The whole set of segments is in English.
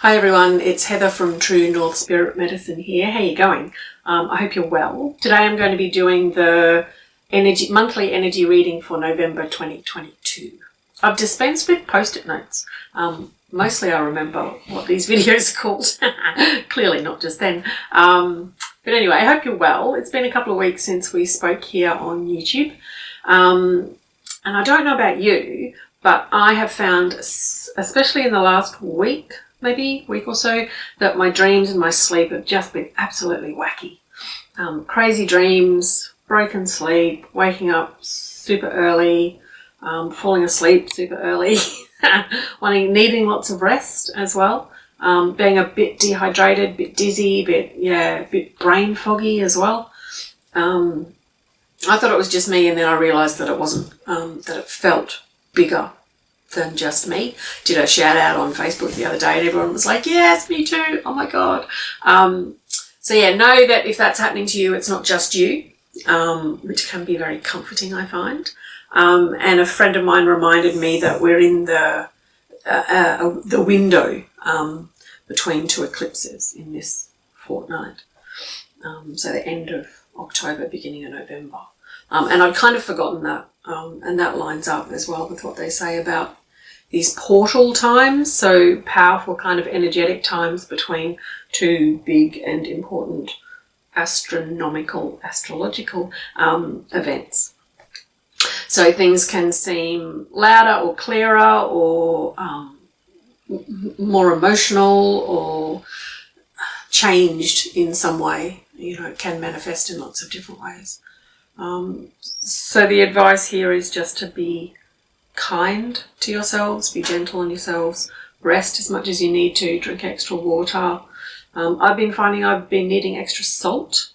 Hi everyone, it's Heather from True North Spirit Medicine here. How you going? I hope you're well. Today I'm going to be doing the monthly energy reading for November 2022. I've dispensed with post-it notes. Mostly I remember what these videos are called. Clearly not just then. But anyway, I hope you're well. It's been a couple of weeks since we spoke here on YouTube. And I don't know about you, but I have found, especially in the last week or so, that my dreams and my sleep have just been absolutely wacky. Crazy dreams, broken sleep, waking up super early, falling asleep super early, needing lots of rest as well, being a bit dehydrated, bit dizzy, a bit brain foggy as well. I thought it was just me, and then I realised that it wasn't, that it felt bigger than just me. Did a shout out on Facebook the other day and everyone was like, yes, me too, oh my God. So yeah, know that if that's happening to you, it's not just you, which can be very comforting, I find. And a friend of mine reminded me that we're in the window between two eclipses in this fortnight. So the end of October, beginning of November. And I'd kind of forgotten that, and that lines up as well with what they say about these portal times, so powerful kind of energetic times between two big and important astrological events. So things can seem louder or clearer or more emotional or changed in some way. You know, it can manifest in lots of different ways. So the advice here is just to be kind to yourselves, be gentle on yourselves, rest as much as you need to, drink extra water. I've been finding I've been needing extra salt,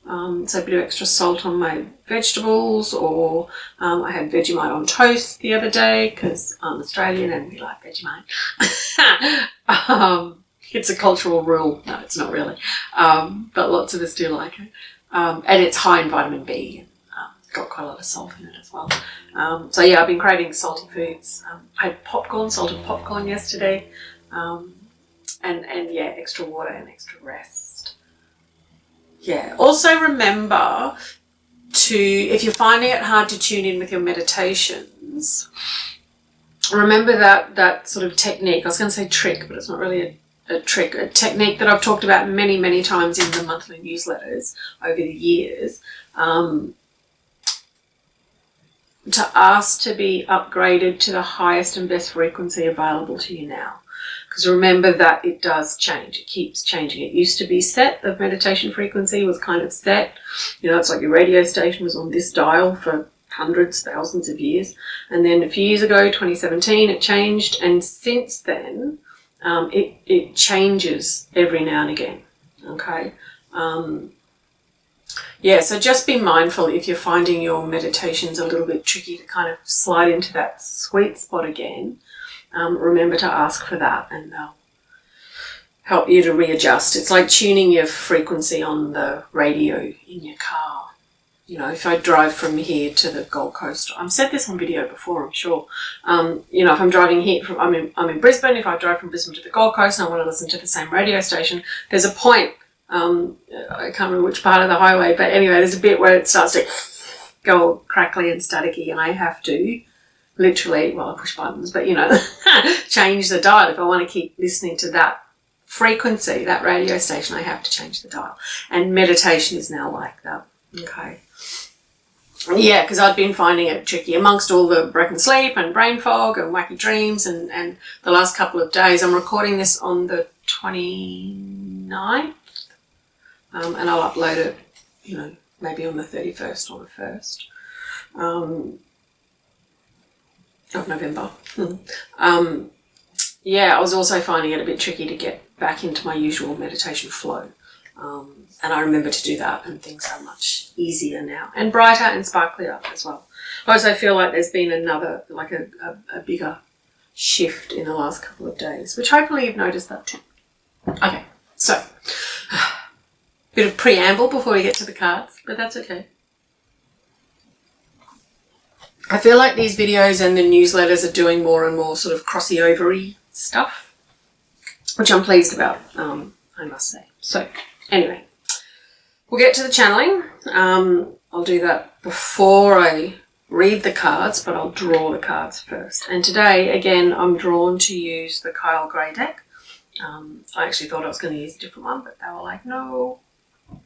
so a bit of extra salt on my vegetables, or I had Vegemite on toast the other day because I'm Australian and we like Vegemite. It's a cultural rule. No, it's not really, but lots of us do like it. And it's high in vitamin B and got quite a lot of salt in it as well. So yeah, I've been craving salty foods. I had salted popcorn yesterday, and yeah, extra water and extra rest. Yeah, also remember to, if you're finding it hard to tune in with your meditations, remember that sort of technique. I was going to say trick, but it's not really a trick, a technique that I've talked about many, many times in the monthly newsletters over the years, to ask to be upgraded to the highest and best frequency available to you now. Because remember that it does change, it keeps changing. It used to be set, the meditation frequency was kind of set. You know, it's like your radio station was on this dial for hundreds, thousands of years. And then a few years ago, 2017, it changed. And since then, it changes every now and again, okay? Yeah, so just be mindful if you're finding your meditations a little bit tricky to kind of slide into that sweet spot again. Remember to ask for that and they'll help you to readjust. It's like tuning your frequency on the radio in your car. You know, if I drive from here to the Gold Coast, I've said this on video before, I'm sure. You know, if I'm driving here I'm in Brisbane, if I drive from Brisbane to the Gold Coast and I want to listen to the same radio station, there's a point, I can't remember which part of the highway, but anyway, there's a bit where it starts to go crackly and staticky, and I have to literally, well, I push buttons, but you know, change the dial. If I want to keep listening to that frequency, that radio station, I have to change the dial. And meditation is now like that, okay? Yeah, because I've been finding it tricky amongst all the broken sleep and brain fog and wacky dreams and the last couple of days. I'm recording this on the 29th, and I'll upload it, you know, maybe on the 31st or the 1st of November. Yeah, I was also finding it a bit tricky to get back into my usual meditation flow. And I remember to do that, and things are much easier now and brighter and sparklier as well. I also feel like there's been another, like a bigger shift in the last couple of days, which hopefully you've noticed that too. Okay, so bit of preamble before we get to the cards, but that's okay. I feel like these videos and the newsletters are doing more and more sort of crossy-over-y stuff. which I'm pleased about, I must say. So anyway, we'll get to the channeling. I'll do that before I read the cards, but I'll draw the cards first. And today, again, I'm drawn to use the Kyle Gray deck. I actually thought I was going to use a different one, but they were like, no,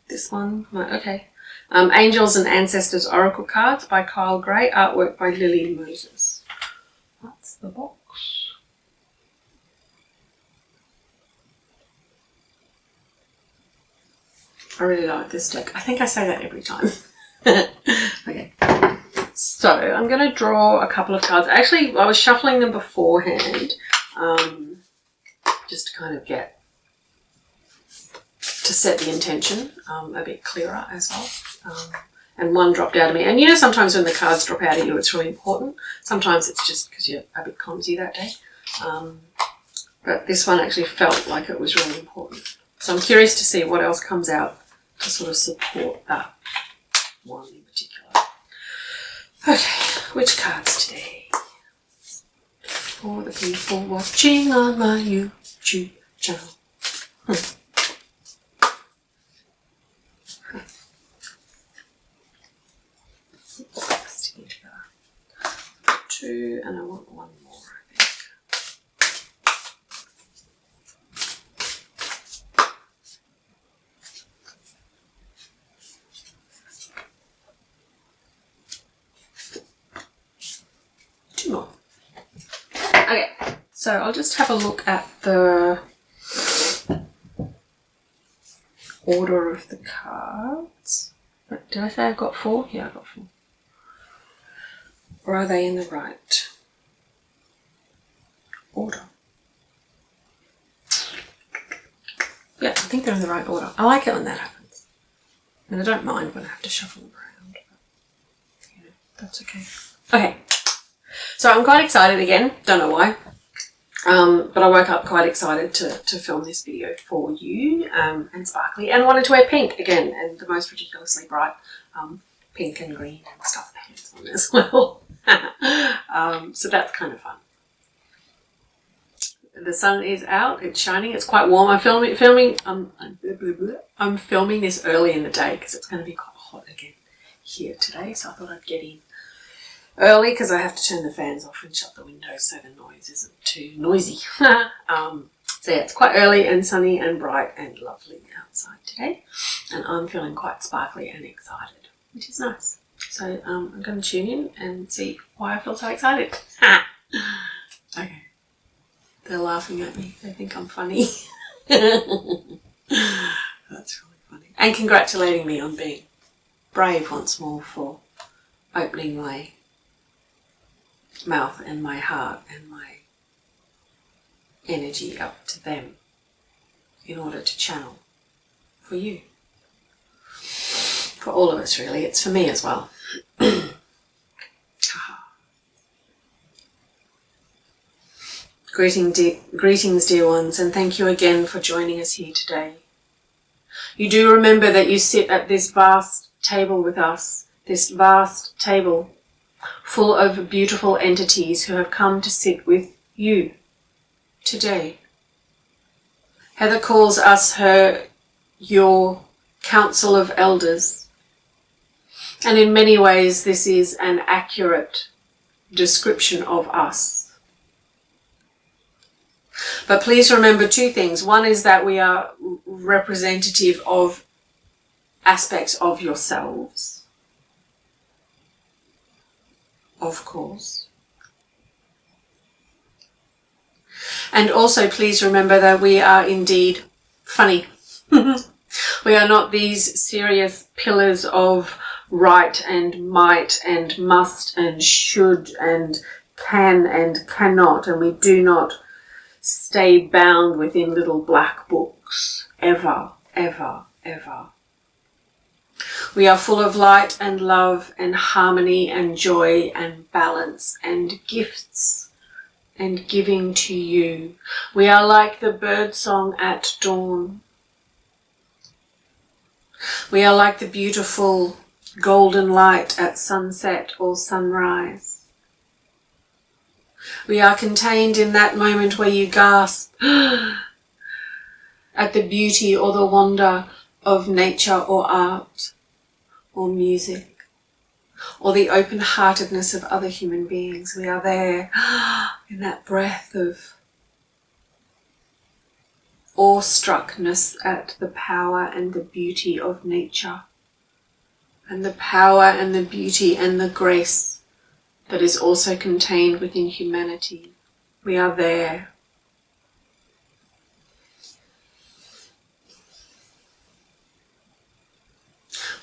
this one. I'm like, okay. Angels and Ancestors Oracle cards by Kyle Gray, artwork by Lily Moses. That's the box. I really like this deck. I think I say that every time. Okay. So I'm going to draw a couple of cards. Actually, I was shuffling them beforehand, just to kind of get to set the intention a bit clearer as well. And one dropped out of me. And you know, sometimes when the cards drop out of you, it's really important. Sometimes it's just because you're a bit clumsy that day. But this one actually felt like it was really important. So I'm curious to see what else comes out to sort of support that one in particular. Okay, which cards today? For the people watching on my YouTube channel. Two, and I want one more, I think. Two more. Okay, so I'll just have a look at the order of the cards. Did I say I've got four? Yeah, I've got four. Or are they in the right order? Yeah, I think they're in the right order. I like it when that happens. And I don't mind when I have to shuffle them around. But, you know, that's okay. Okay. So I'm quite excited again. Don't know why. But I woke up quite excited to film this video for you, and sparkly, and wanted to wear pink again, and the most ridiculously bright pink and green and stuff pants on as well. So that's kind of fun. The sun is out, it's shining, it's quite warm. I'm filming this early in the day because it's going to be quite hot again here today, so I thought I'd get in early because I have to turn the fans off and shut the windows so the noise isn't too noisy. So yeah, it's quite early and sunny and bright and lovely outside today, and I'm feeling quite sparkly and excited, which is nice. So I'm going to tune in and see why I feel so excited. Okay. They're laughing at me. They think I'm funny. That's really funny. And congratulating me on being brave once more for opening my mouth and my heart and my energy up to them in order to channel for you. For all of us, really. It's for me as well. Greetings, dear ones, and thank you again for joining us here today. You do remember that you sit at this vast table with us, this vast table full of beautiful entities who have come to sit with you today. Heather calls us your council of elders, and in many ways this is an accurate description of us. But please remember two things. One is that we are representative of aspects of yourselves, of course. And also please remember that we are indeed funny. We are not these serious pillars of right and might and must and should and can and cannot, and we do not stay bound within little black books, ever, ever, ever. We are full of light and love and harmony and joy and balance and gifts and giving to you. We are like the bird song at dawn. We are like the beautiful golden light at sunset or sunrise. We are contained in that moment where you gasp at the beauty or the wonder of nature or art or music or the open-heartedness of other human beings. We are there in that breath of awestruckness at the power and the beauty of nature, and the power and the beauty and the grace that is also contained within humanity. We are there.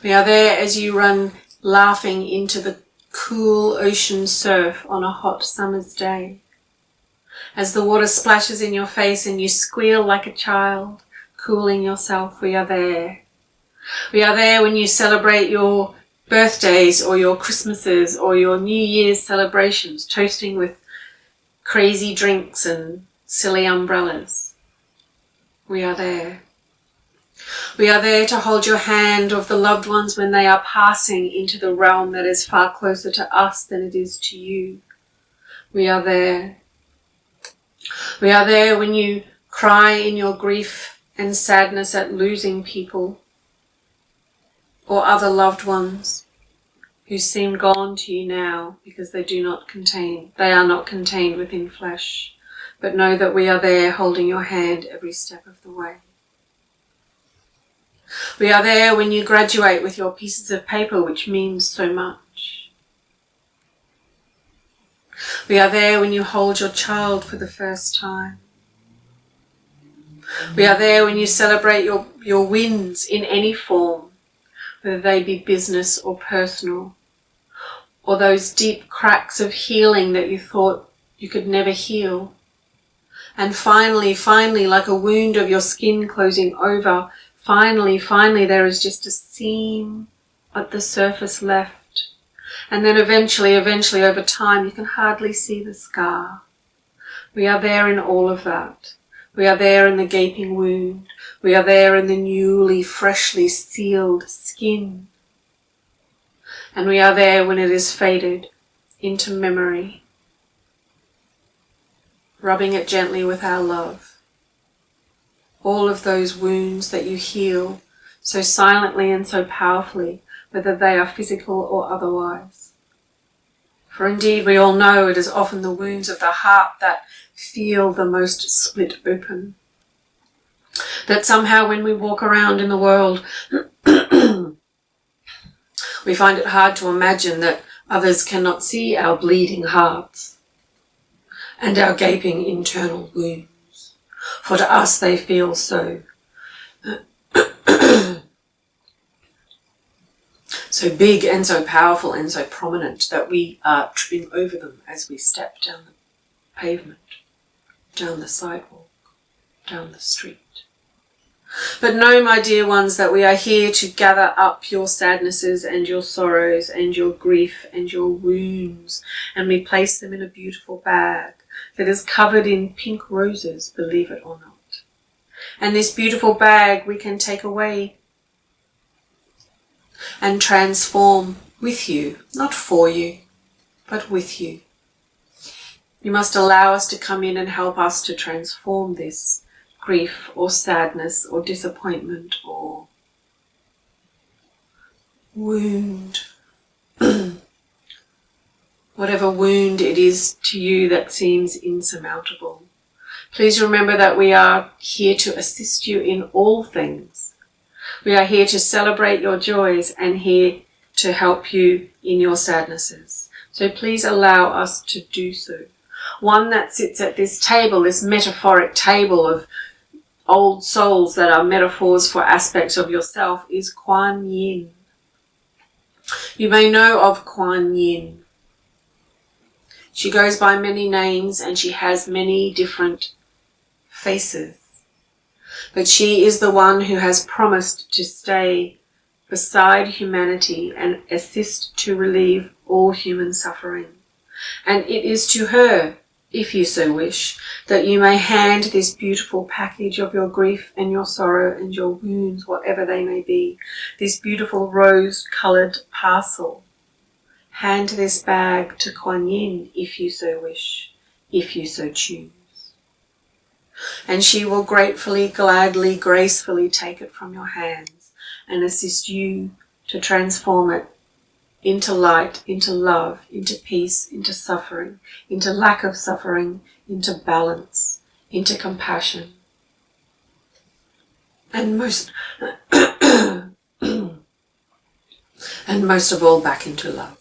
We are there as you run laughing into the cool ocean surf on a hot summer's day. As the water splashes in your face and you squeal like a child, cooling yourself, we are there. We are there when you celebrate your birthdays or your Christmases or your New Year's celebrations, toasting with crazy drinks and silly umbrellas. We are there. We are there to hold your hand of the loved ones when they are passing into the realm that is far closer to us than it is to you. We are there. We are there when you cry in your grief and sadness at losing people or other loved ones who seem gone to you now because they are not contained within flesh. But know that we are there holding your hand every step of the way. We are there when you graduate with your pieces of paper, which means so much. We are there when you hold your child for the first time. We are there when you celebrate your wins in any form, whether they be business or personal, or those deep cracks of healing that you thought you could never heal. And finally, like a wound of your skin closing over, finally, there is just a seam at the surface left. And then eventually, over time, you can hardly see the scar. We are there in all of that. We are there in the gaping wound. We are there in the newly, freshly sealed skin. And we are there when it is faded into memory, rubbing it gently with our love. All of those wounds that you heal so silently and so powerfully, whether they are physical or otherwise. For indeed we all know it is often the wounds of the heart that feel the most split open. That somehow when we walk around in the world, we find it hard to imagine that others cannot see our bleeding hearts and our gaping internal wounds. For to us they feel so so big and so powerful and so prominent that we are tripping over them as we step down the pavement, down the sidewalk, down the street. But know, my dear ones, that we are here to gather up your sadnesses and your sorrows and your grief and your wounds, and we place them in a beautiful bag that is covered in pink roses, believe it or not. And this beautiful bag we can take away and transform with you, not for you, but with you. You must allow us to come in and help us to transform this grief or sadness or disappointment or wound. Whatever wound it is to you that seems insurmountable. Please remember that we are here to assist you in all things. We are here to celebrate your joys and here to help you in your sadnesses. So please allow us to do so. One that sits at this table, this metaphoric table of old souls that are metaphors for aspects of yourself, is Quan Yin. You may know of Quan Yin. She goes by many names and she has many different faces. But she is the one who has promised to stay beside humanity and assist to relieve all human suffering. And it is to her, if you so wish, that you may hand this beautiful package of your grief and your sorrow and your wounds, whatever they may be, this beautiful rose-coloured parcel. Hand this bag to Quan Yin, if you so wish, if you so choose. And she will gratefully, gladly, gracefully take it from your hands and assist you to transform it into light, into love, into peace, into suffering, into lack of suffering, into balance, into compassion. And most of all, back into love.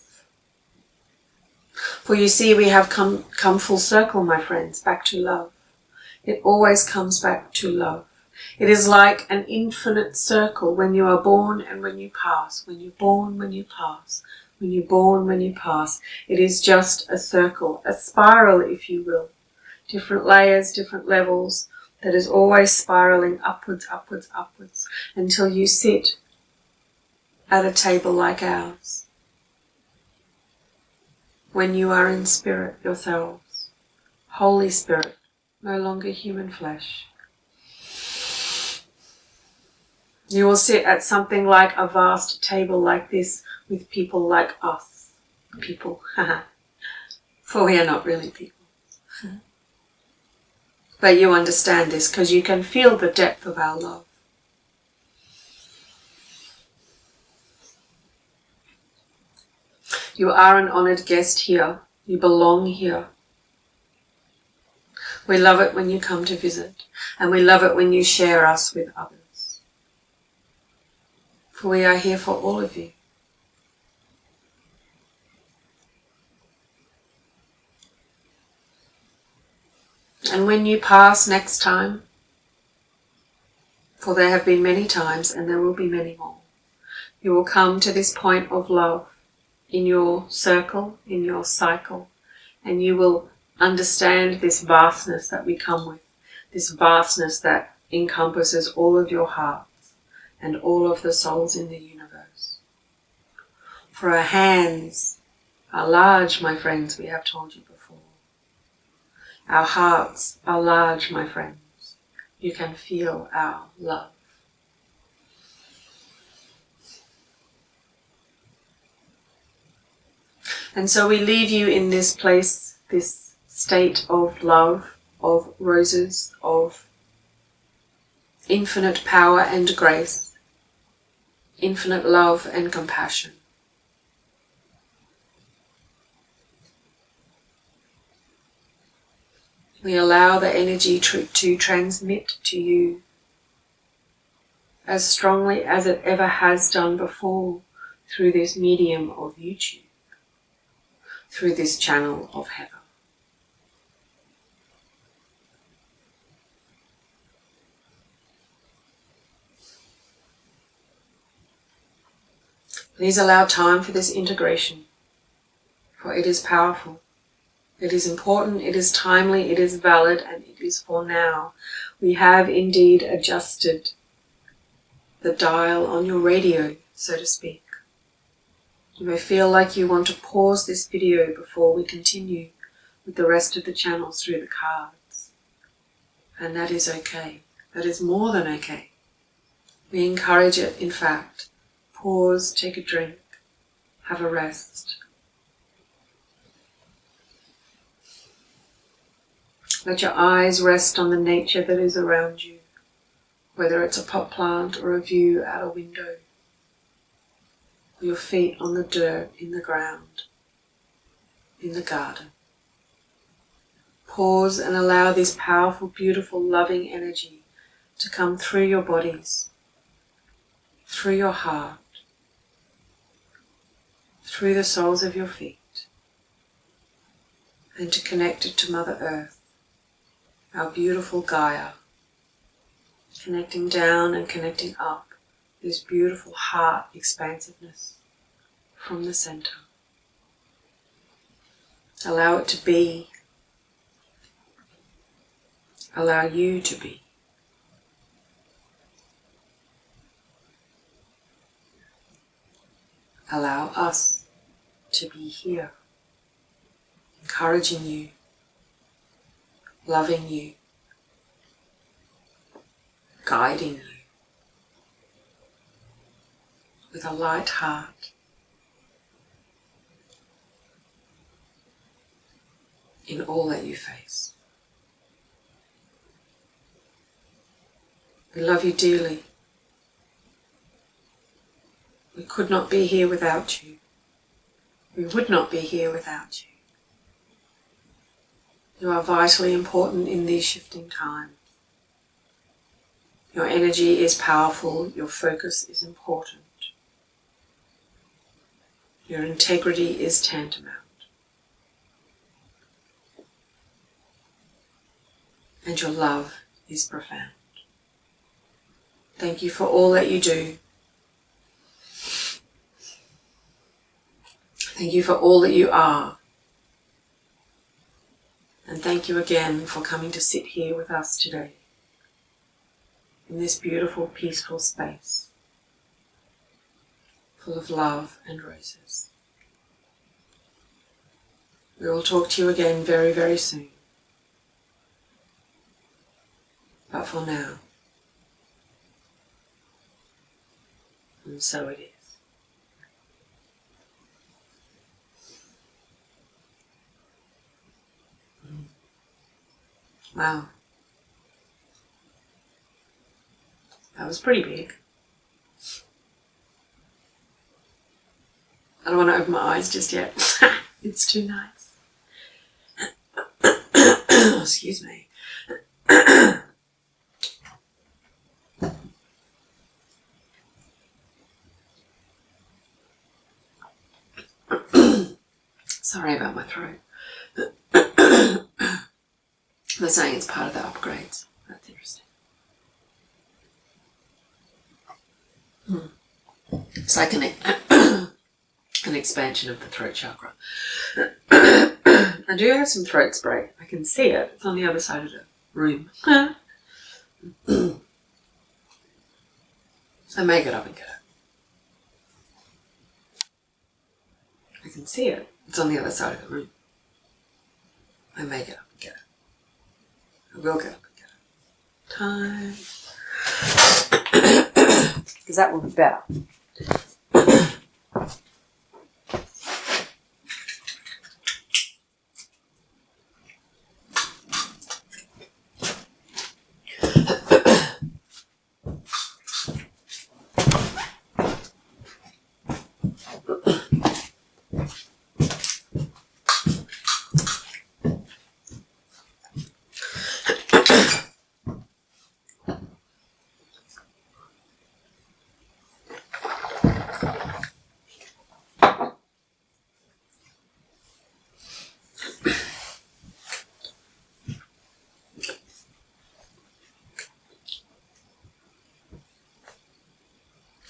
For you see, we have come full circle, my friends, back to love. It always comes back to love. It is like an infinite circle when you are born and when you pass, when you're born, when you pass, when you're born, when you pass. It is just a circle, a spiral, if you will. Different layers, different levels, that is always spiraling upwards, upwards, upwards, until you sit at a table like ours. When you are in spirit yourselves, Holy Spirit, no longer human flesh. You will sit at something like a vast table like this with people like us. People, for we are not really people. But you understand this because you can feel the depth of our love. You are an honoured guest here. You belong here. We love it when you come to visit, and we love it when you share us with others. For we are here for all of you. And when you pass next time, for there have been many times and there will be many more, you will come to this point of love in your circle, in your cycle, and you will understand this vastness that we come with, this vastness that encompasses all of your hearts and all of the souls in the universe. For our hands are large, my friends, we have told you before. Our hearts are large, my friends. You can feel our love. And so we leave you in this place, this state of love, of roses, of infinite power and grace, infinite love and compassion. We allow the energy to transmit to you as strongly as it ever has done before through this medium of YouTube, through this channel of Heather. Please allow time for this integration, for it is powerful. It is important, it is timely, it is valid, and it is for now. We have indeed adjusted the dial on your radio, so to speak. You may feel like you want to pause this video before we continue with the rest of the channels through the cards. And that is okay. That is more than okay. We encourage it, in fact. Pause, take a drink, have a rest. Let your eyes rest on the nature that is around you, whether it's a pot plant or a view out a window, or your feet on the dirt, in the ground, in the garden. Pause and allow this powerful, beautiful, loving energy to come through your bodies, through your heart, through the soles of your feet, and to connect it to Mother Earth, our beautiful Gaia, connecting down and connecting up, this beautiful heart expansiveness from the center. Allow it to be. Allow you to be. Allow us to be here, encouraging you, loving you, guiding you with a light heart in all that you face. We love you dearly. We could not be here without you. We would not be here without you. You are vitally important in these shifting times. Your energy is powerful. Your focus is important. Your integrity is tantamount. And your love is profound. Thank you for all that you do. Thank you for all that you are. And thank you again for coming to sit here with us today in this beautiful, peaceful space full of love and roses. We will talk to you again very, very soon. But for now, and so it is. Wow. That was pretty big. I don't want to open my eyes just yet. It's too nice. Excuse me. Sorry about my throat. They're saying it's part of the upgrades. That's interesting. It's like an expansion of the throat chakra. I do have some throat spray. I can see it. It's on the other side of the room. I may get up and get it. I can see it. It's on the other side of the room. I may get up and get it. I will get up and get it. Time. Because that will be better.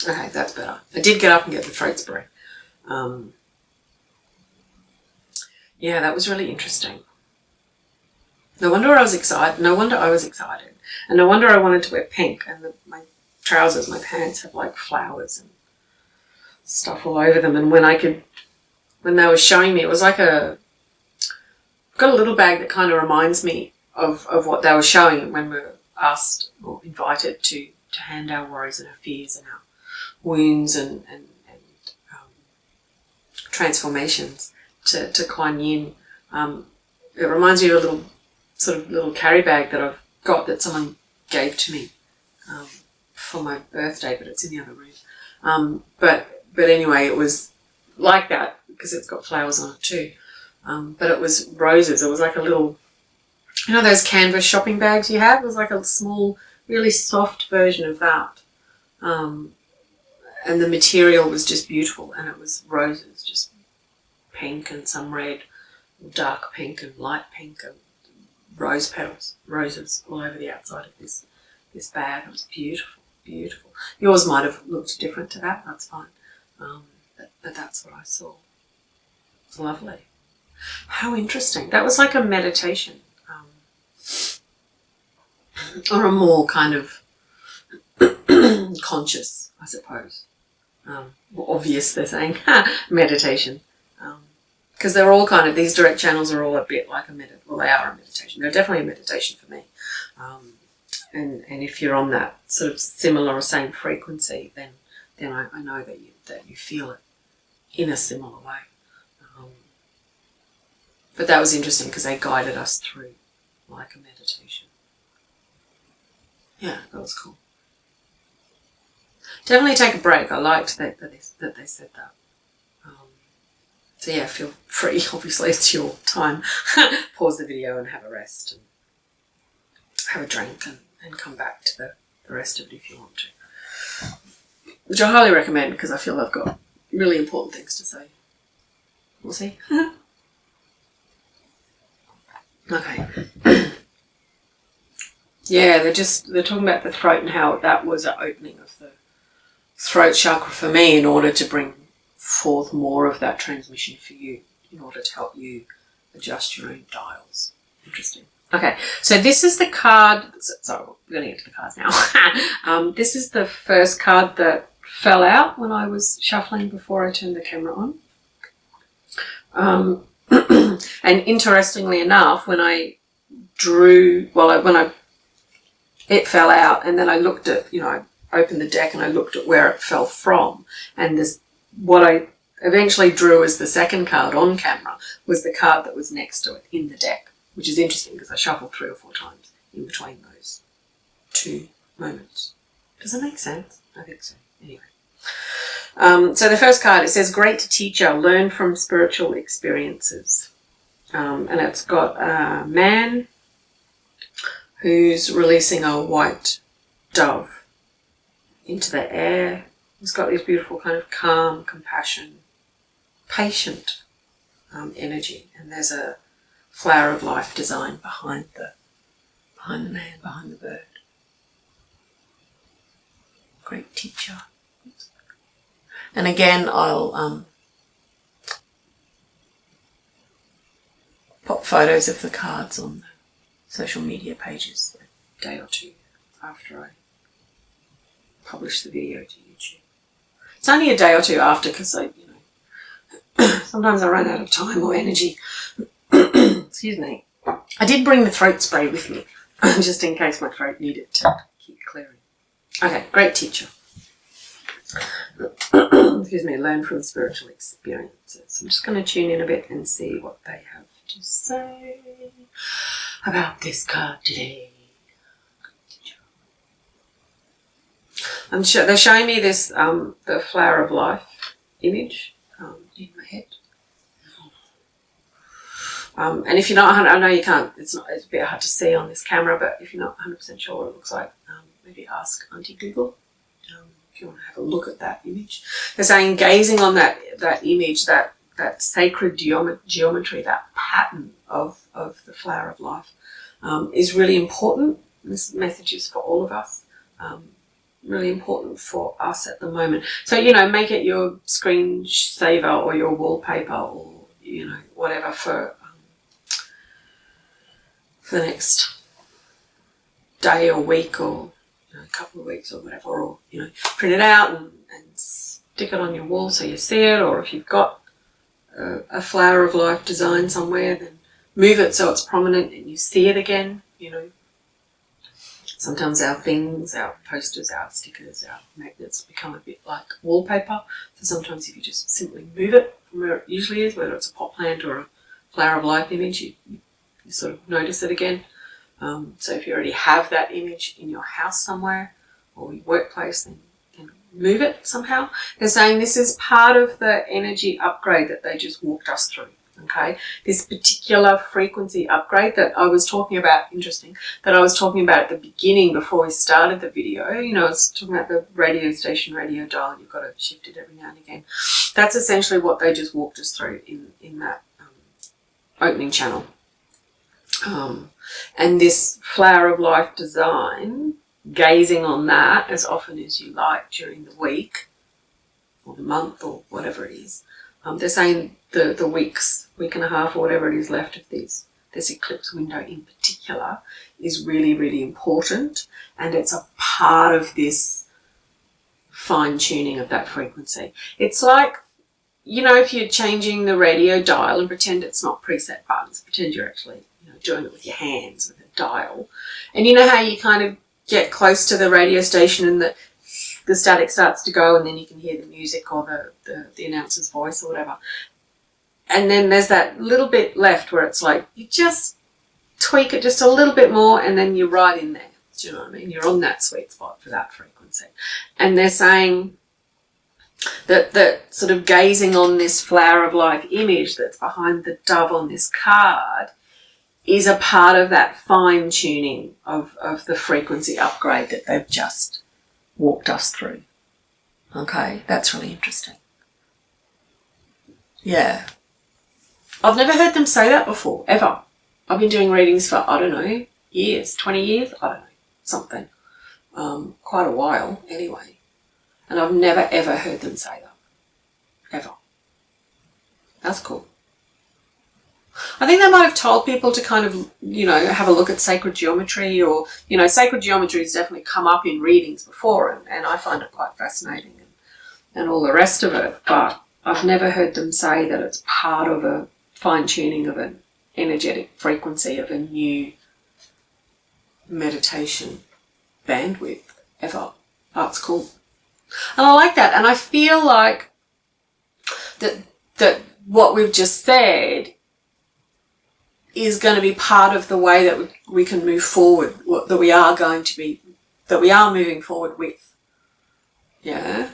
Okay, that's better. I did get up and get the throat spray. Yeah, that was really interesting. No wonder I was excited. No wonder I was excited. And no wonder I wanted to wear pink. And my trousers, my pants have like flowers and stuff all over them. And when they were showing me, it was like I've got a little bag that kind of reminds me of what they were showing when we were asked or invited to hand our worries and our fears and our wounds and transformations to Quan Yin. It reminds me of a little carry bag that I've got that someone gave to me for my birthday, but it's in the other room. But anyway, it was like that because it's got flowers on it too. But it was roses. It was like a little, you know, those canvas shopping bags you have. It was like a small, really soft version of that. And the material was just beautiful, and it was roses, just pink and some red, dark pink and light pink and rose petals, roses all over the outside of this bag. It was beautiful, beautiful. Yours might have looked different to that, that's fine. But that's what I saw. It's lovely. How interesting. That was like a meditation. Or a more kind of conscious, I suppose. More obvious, they're saying, meditation. Because they're all kind of, these direct channels are all a bit like well, they are a meditation. They're definitely a meditation for me. And if you're on that sort of similar or same frequency, then I know that you feel it in a similar way. But that was interesting because they guided us through like a meditation. Yeah, that was cool. definitely take a break. I liked that they said that. So yeah, feel free. Obviously, it's your time. Pause the video and have a rest and have a drink and come back to the rest of it if you want to. Which I highly recommend because I feel I've got really important things to say. We'll see. Okay. Yeah, they're talking about the throat and how that was an opening of the throat chakra for me in order to bring forth more of that transmission for you, in order to help you adjust your own dials. Interesting. Okay, so this is the card. So we're going to get to the cards now. This is the first card that fell out when I was shuffling before I turned the camera on. And interestingly enough, when I drew, it fell out, and then I looked at, I opened the deck and I looked at where it fell from, and what I eventually drew as the second card on camera was the card that was next to it in the deck, which is interesting because I shuffled 3 or 4 times in between those 2 moments. Does that make sense? I think so. Anyway. So the first card, it says, great teacher, learn from spiritual experiences. And it's got a man who's releasing a white dove into the air. He's got this beautiful kind of calm, compassion, patient energy. And there's a flower of life design behind the man, behind the bird. Great teacher. And again, I'll pop photos of the cards on the social media pages a day or 2 after I publish the video to YouTube. It's only a day or 2 after because sometimes I run out of time or energy. Excuse me. I did bring the throat spray with me just in case my throat needed to keep clearing. Okay, great teacher. Excuse me, learn from spiritual experiences. I'm just going to tune in a bit and see what they have to say about this card today. I'm sure they're showing me this the flower of life image in my head. And if you're not, I know you can't. It's a bit hard to see on this camera, but if you're not 100% sure what it looks like, maybe ask Auntie Google. If you want to have a look at that image. They're saying gazing on that image, that sacred geometry, that pattern of the flower of life is really important. This message is for all of us. Really important for us at the moment. So, make it your screensaver or your wallpaper or, whatever for the next day or week or a couple of weeks or whatever, or print it out and stick it on your wall so you see it, or if you've got a flower of life design somewhere, then move it so it's prominent and you see it again. Sometimes our things, our posters, our stickers, our magnets become a bit like wallpaper, so sometimes if you just simply move it from where it usually is, whether it's a pot plant or a flower of life image, you sort of notice it again. So if you already have that image in your house somewhere or your workplace, then move it somehow. They're saying this is part of the energy upgrade that they just walked us through. Okay, this particular frequency upgrade that I was talking about, that I was talking about at the beginning before we started the video, I was talking about the radio station, radio dial, you've got to shift it every now and again. That's essentially what they just walked us through in that opening channel. And this flower of life design, gazing on that as often as you like during the week or the month or whatever it is. They're saying the week and a half or whatever it is left of this eclipse window in particular is really, really important, and it's a part of this fine-tuning of that frequency. It's like, if you're changing the radio dial and pretend it's not preset buttons, pretend you're actually doing it with your hands with a dial, and you know how you kind of get close to the radio station and the static starts to go and then you can hear the music or the announcer's voice or whatever. And then there's that little bit left where it's like you just tweak it just a little bit more and then you're right in there. Do you know what I mean? You're on that sweet spot for that frequency. And they're saying that sort of gazing on this flower of life image that's behind the dove on this card is a part of that fine-tuning of the frequency upgrade that they've just walked us through. Okay, that's really interesting. Yeah. I've never heard them say that before, ever. I've been doing readings for, I don't know, years, 20 years, I don't know, something. Quite a while, anyway. And I've never, ever heard them say that. Ever. That's cool. I think they might have told people to kind of, you know, have a look at sacred geometry, or, you know, sacred geometry has definitely come up in readings before, and I find it quite fascinating and all the rest of it, but I've never heard them say that it's part of a fine-tuning of an energetic frequency of a new meditation bandwidth ever. That's cool. And I like that, and I feel like that what we've just said is going to be part of the way that we can move forward, that we are moving forward with. Yeah.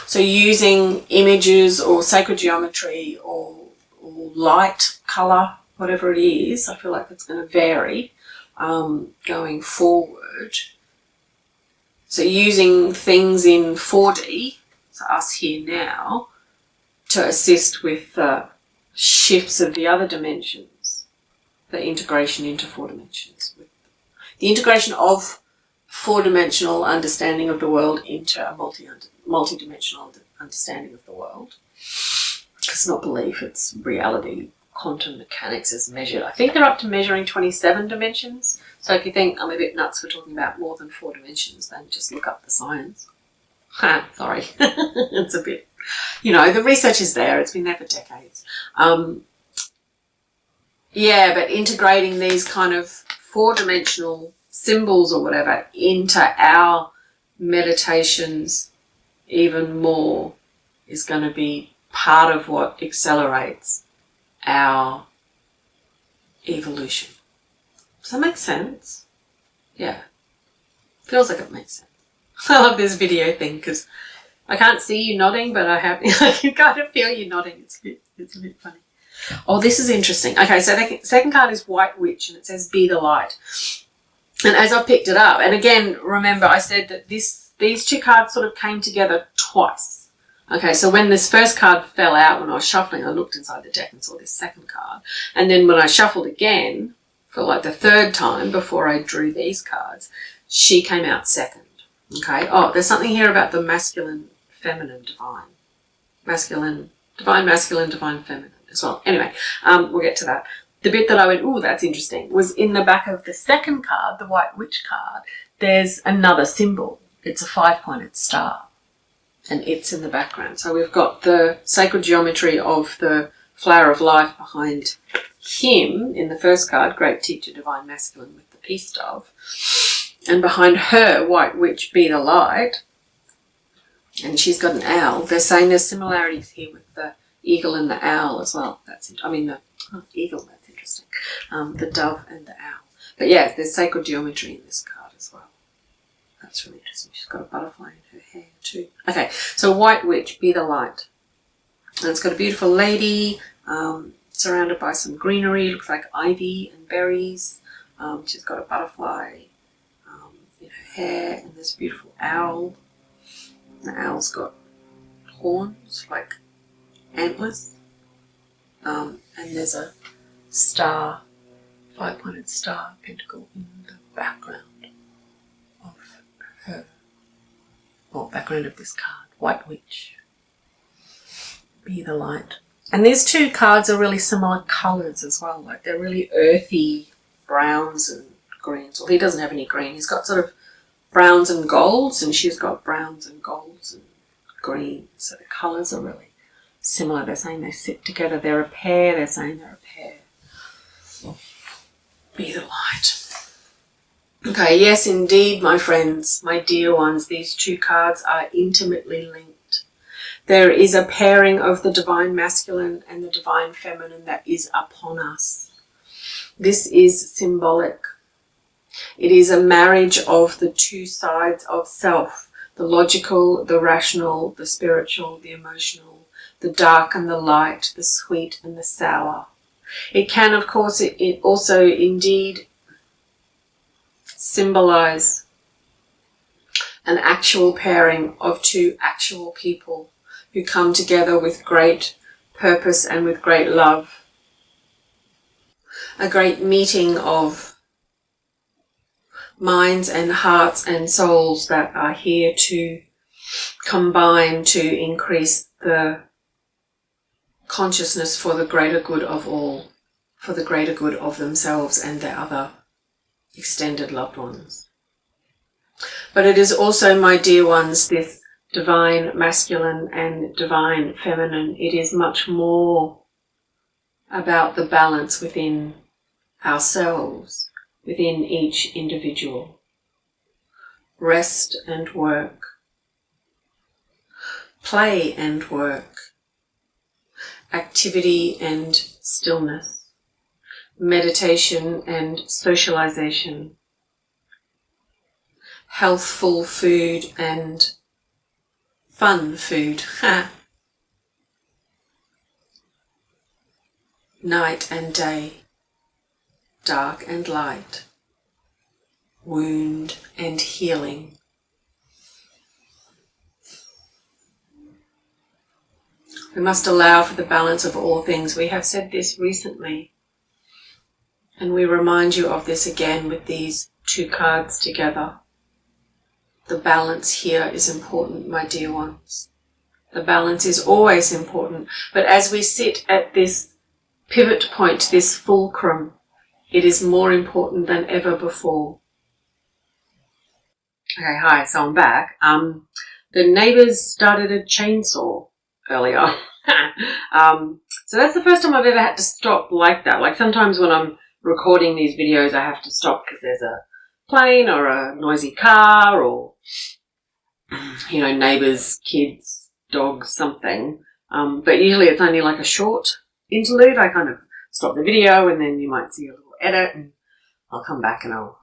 So using images or sacred geometry or light, colour, whatever it is, I feel like it's going to vary going forward. So using things in 4D, so us here now, to assist with shifts of the other dimensions, the integration into 4 dimensions. The integration of 4-dimensional understanding of the world into a multi-dimensional understanding of the world. It's not belief, it's reality. Quantum mechanics is measured. I think they're up to measuring 27 dimensions. So if you think I'm a bit nuts for talking about more than 4 dimensions, then just look up the science. Sorry. It's a bit, you know, the research is there. It's been there for decades. Yeah, but integrating these kind of 4-dimensional symbols or whatever into our meditations even more is going to be part of what accelerates our evolution. Does that make sense? Yeah. Feels like it makes sense. I love this video thing because I can't see you nodding, but I can kind of feel you nodding. It's a bit funny. Oh, this is interesting. Okay, so the second card is White Witch, and it says be the light. And as I picked it up, and again, remember I said that these two cards sort of came together twice. Okay, so when this first card fell out when I was shuffling, I looked inside the deck and saw this second card. And then when I shuffled again, for like the third time before I drew these cards, she came out second. Okay, oh, there's something here about the masculine, feminine, divine. Masculine, divine, feminine as well. Anyway, we'll get to that. The bit that I went, ooh, that's interesting, was in the back of the second card, the White Witch card, there's another symbol. It's a 5-pointed star, and it's in the background. So we've got the sacred geometry of the flower of life behind him in the first card, Great Teacher, Divine Masculine with the Peace Dove. And behind her, White Witch, be the light. And she's got an owl. They're saying there's similarities here with the eagle and the owl as well. The eagle, that's interesting. The dove and the owl. But yeah, there's sacred geometry in this card as well. That's really interesting. She's got a butterfly in her hair too. Okay, so White Witch, be the light. And it's got a beautiful lady surrounded by some greenery. Looks like ivy and berries. She's got a butterfly in her hair, and there's a beautiful owl. The owl's got horns, like antlers. And there's a star, 5-pointed star, pentacle in the background of her, or background of this card, White Witch. Be the light. And these two cards are really similar colours as well, like they're really earthy browns and greens. Well, he doesn't have any green, he's got sort of browns and golds, and she's got browns and golds and greens. So the colours are really similar. They're saying they sit together. They're a pair. They're saying they're a pair. Be the light. Okay, yes, indeed, my friends, my dear ones, these two cards are intimately linked. There is a pairing of the divine masculine and the divine feminine that is upon us. This is symbolic It is a marriage of the two sides of self, the logical, the rational, the spiritual, the emotional, the dark and the light, the sweet and the sour. It can, of course, it also indeed symbolize an actual pairing of two actual people who come together with great purpose and with great love. A great meeting of minds and hearts and souls that are here to combine to increase the consciousness for the greater good of all, for the greater good of themselves and their other extended loved ones. But it is also, my dear ones, this divine masculine and divine feminine. It is much more about the balance within ourselves, within each individual. Rest and work, play and work, activity and stillness, meditation and socialization, healthful food and fun food, night and day, dark and light, wound and healing. We must allow for the balance of all things. We have said this recently, and we remind you of this again with these two cards together. The balance here is important, my dear ones. The balance is always important, but as we sit at this pivot point, this fulcrum, it is more important than ever before. Okay, hi, so I'm back. The neighbours started a chainsaw earlier. So that's the first time I've ever had to stop like that. Like sometimes when I'm recording these videos, I have to stop because there's a plane or a noisy car or, you know, neighbours, kids, dogs, something. But usually it's only like a short interlude. I kind of stop the video and then you might see a little edit and I'll come back and I'll,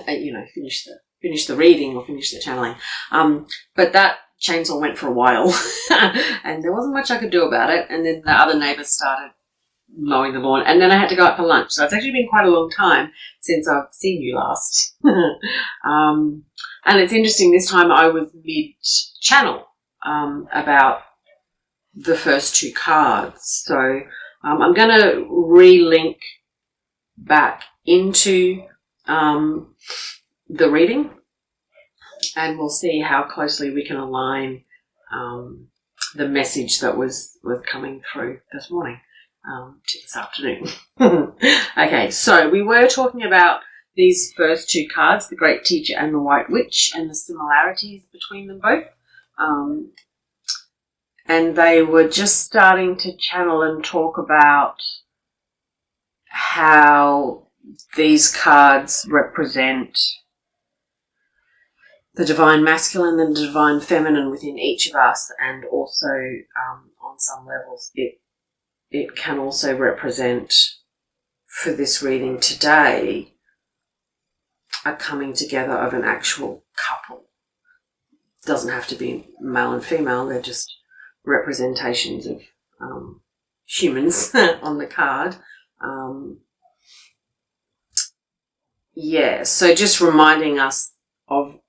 you know, finish the reading or finish the channeling. But that chainsaw went for a while and there wasn't much I could do about it. And then the other neighbours started mowing the lawn and then I had to go out for lunch. So it's actually been quite a long time since I've seen you last. And it's interesting, this time I was mid-channel about the first two cards. So I'm going to relink back into the reading and we'll see how closely we can align the message that was coming through this morning to this afternoon. Okay, so we were talking about these first two cards, the Great Teacher and the White Witch, and the similarities between them both. And they were just starting to channel and talk about how these cards represent the divine masculine and the divine feminine within each of us, and also on some levels it can also represent, for this reading today, a coming together of an actual couple. It doesn't have to be male and female, they're just representations of humans on the card. Yeah, so just reminding us of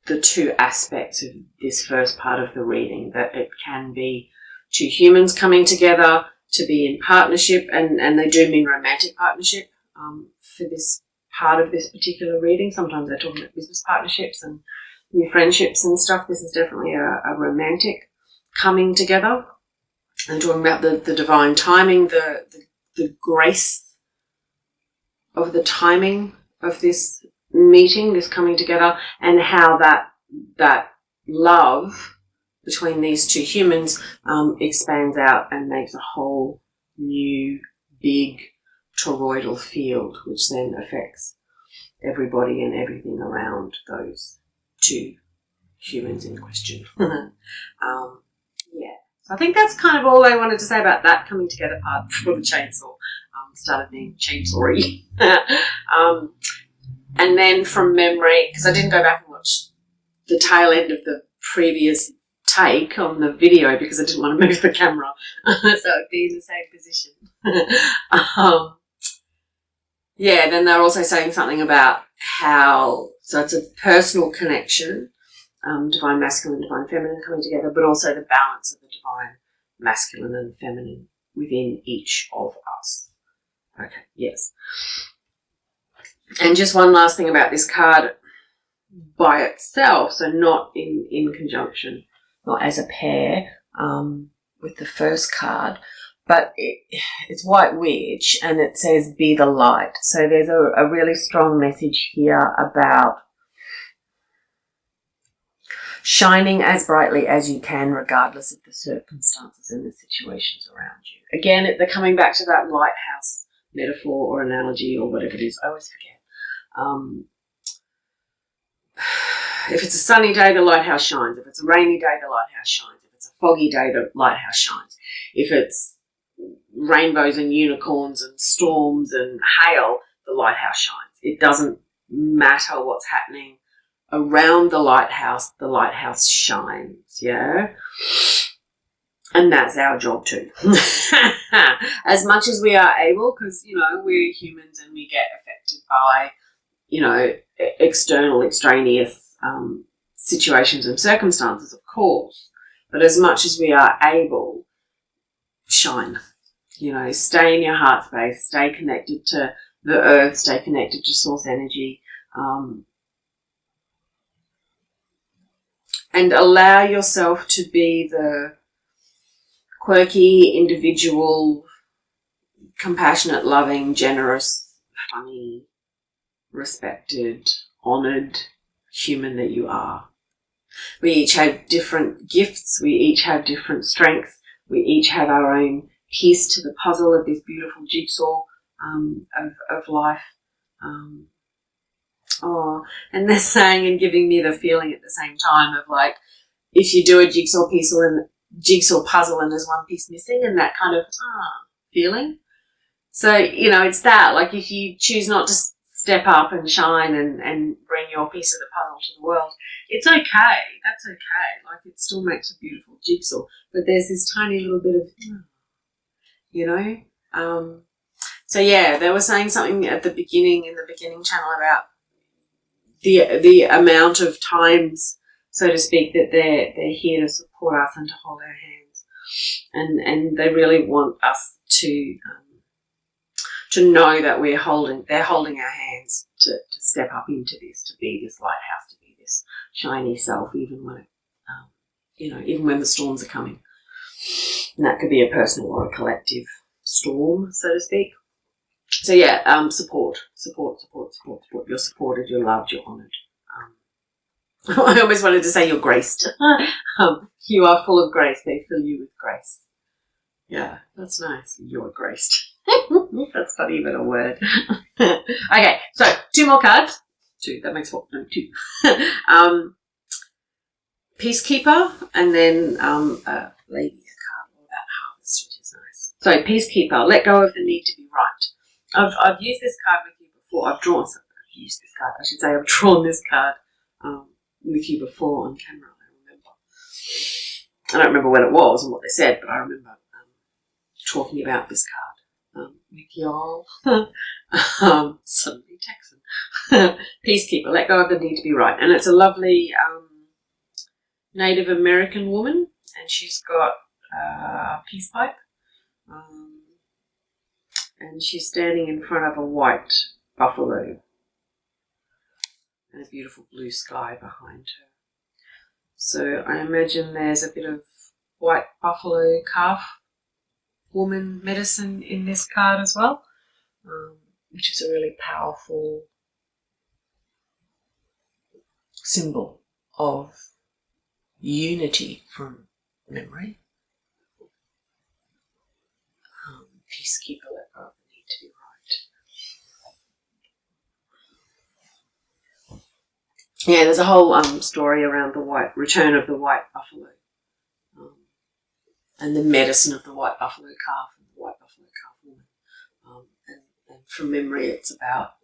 the two aspects of this first part of the reading, that it can be two humans coming together to be in partnership, and they do mean romantic partnership for this part of this particular reading. Sometimes they're talking about business partnerships and new friendships and stuff. This is definitely a romantic coming together. And talking about the divine timing, the grace of the timing of this meeting, this coming together, and how that love between these two humans expands out and makes a whole new big toroidal field, which then affects everybody and everything around those two humans in question. Yeah, so I think that's kind of all I wanted to say about that coming together part before the chainsaw started being chainsaw-y. And then from memory, because I didn't go back and watch the tail end of the previous take on the video because I didn't want to move the camera so it'd be in the same position. Yeah, then they're also saying something about how, so it's a personal connection, divine masculine, divine feminine coming together, but also the balance of the divine masculine and feminine within each of us. Okay, yes. And just one last thing about this card by itself, so not in conjunction, not as a pair with the first card, but it's White Witch and it says be the light. So there's a really strong message here about shining as brightly as you can regardless of the circumstances and the situations around you. Again, they're coming back to that lighthouse metaphor or analogy or whatever it is. I always forget. If it's a sunny day, the lighthouse shines. If it's a rainy day, the lighthouse shines. If it's a foggy day, the lighthouse shines. If it's rainbows and unicorns and storms and hail, the lighthouse shines. It doesn't matter what's happening around the lighthouse shines, yeah? And that's our job too. As much as we are able, because, you know, we're humans and we get affected by, you know, external, extraneous situations and circumstances, of course. But as much as we are able, shine. You know, stay in your heart space, stay connected to the earth, stay connected to source energy, and allow yourself to be the quirky, individual, compassionate, loving, generous, funny, respected, honoured human that you are. We each have different gifts. We each have different strengths. We each have our own piece to the puzzle of this beautiful jigsaw of life. And they're saying and giving me the feeling at the same time of like, if you do a jigsaw puzzle and there's one piece missing, and that kind of feeling. So, you know, it's that, like, if you choose not to step up and shine and bring your piece of the puzzle to the world, it's okay. That's okay. Like, it still makes a beautiful jigsaw. But there's this tiny little bit of, you know. So, yeah, they were saying something at the beginning, in the beginning channel, about the amount of times, so to speak, that they're here to support us and to hold our hands. And they really want us to know that they're holding our hands to step up into this, to be this lighthouse, to be this shiny self, even when even when the storms are coming. And that could be a personal or a collective storm, so to speak. So yeah, support. You're supported, you're loved, you're honoured. I always wanted to say you're graced. You are full of grace. They fill you with grace. Yeah, that's nice. You're graced. That's not even a word. Okay, so 2 more cards. 2, that makes 4. No, 2. Peacekeeper, and then a lady's card all about harvest, which is nice. So Peacekeeper, let go of the need to be right. I've used this card with you before. I've drawn this card with you before on camera, I remember. I don't remember when it was and what they said, but I remember talking about this card with y'all. Suddenly Texan. Peacekeeper, let go of the need to be right. And it's a lovely Native American woman, and she's got a peace pipe. And she's standing in front of a white buffalo and a beautiful blue sky behind her. So I imagine there's a bit of white buffalo calf woman medicine in this card as well, which is a really powerful symbol of unity from memory. Peacekeeper, let go of the need to be right. Yeah, there's a whole story around the return of the white buffalo, and the medicine of the white buffalo calf and the white buffalo calf woman. And from memory, it's about